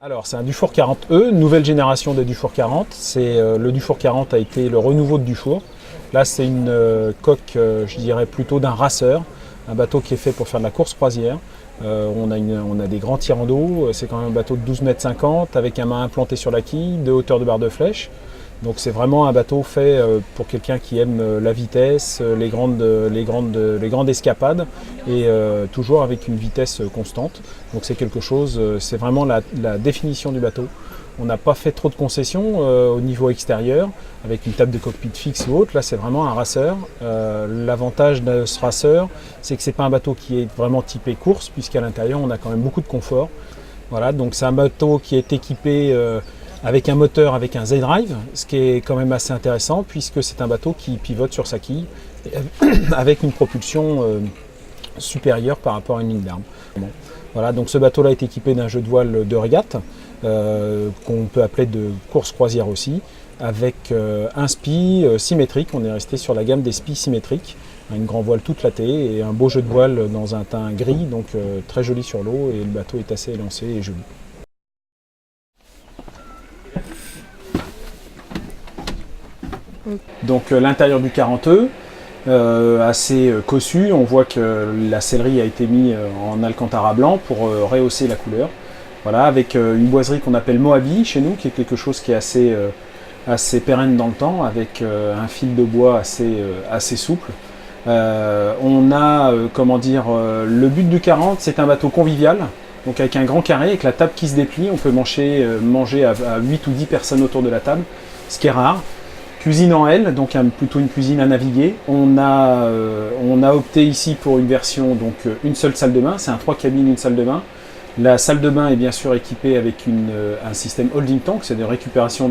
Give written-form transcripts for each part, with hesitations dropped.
Alors c'est un Dufour 40E, nouvelle génération des Dufour 40. Le Dufour 40 a été le renouveau de Dufour. Là c'est une coque, je dirais plutôt d'un raceur, un bateau qui est fait pour faire de la course croisière. On a des grands tirants d'eau, c'est quand même un bateau de 12,50 m avec un mât implanté sur la quille, de hauteur de barre de flèche. Donc c'est vraiment un bateau fait pour quelqu'un qui aime la vitesse, les grandes escapades et toujours avec une vitesse constante. Donc c'est quelque chose, c'est vraiment la définition du bateau. On n'a pas fait trop de concessions au niveau extérieur avec une table de cockpit fixe ou autre. Là c'est vraiment un raceur. L'avantage de ce raceur, c'est que c'est pas un bateau qui est vraiment typé course puisqu'à l'intérieur on a quand même beaucoup de confort. Voilà, donc c'est un bateau qui est équipé avec un moteur avec un Z-Drive, ce qui est quand même assez intéressant puisque c'est un bateau qui pivote sur sa quille avec une propulsion supérieure par rapport à une ligne d'arme. Bon. Voilà, donc ce bateau-là est équipé d'un jeu de voile de régate qu'on peut appeler de course croisière aussi, avec un spi symétrique. On est resté sur la gamme des spis symétriques, une grand voile toute latée et un beau jeu de voile dans un teint gris, donc très joli sur l'eau et le bateau est assez élancé et joli. Donc l'intérieur du 40E, assez cossu, on voit que la sellerie a été mise en alcantara blanc pour rehausser la couleur. Voilà, avec une boiserie qu'on appelle Moabi chez nous, qui est quelque chose qui est assez pérenne dans le temps, avec un fil de bois assez souple. On a, le but du 40, c'est un bateau convivial, donc avec un grand carré, avec la table qui se déplie, on peut manger à 8 ou 10 personnes autour de la table, ce qui est rare. Cuisine en L, donc plutôt une cuisine à naviguer. On a opté ici pour une version, donc une seule salle de bain, c'est un 3 cabines, une salle de bain. La salle de bain est bien sûr équipée avec un système holding tank, c'est de récupération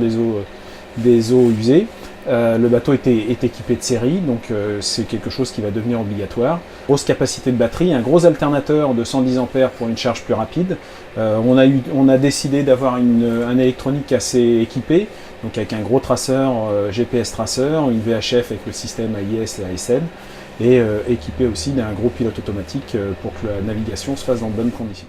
des eaux usées. Le bateau est équipé de série, donc c'est quelque chose qui va devenir obligatoire. Grosse capacité de batterie, un gros alternateur de 110 A pour une charge plus rapide. On a décidé d'avoir un électronique assez équipé, donc avec un gros traceur, GPS traceur, une VHF avec le système AIS et ASN, et équipé aussi d'un gros pilote automatique pour que la navigation se fasse dans de bonnes conditions.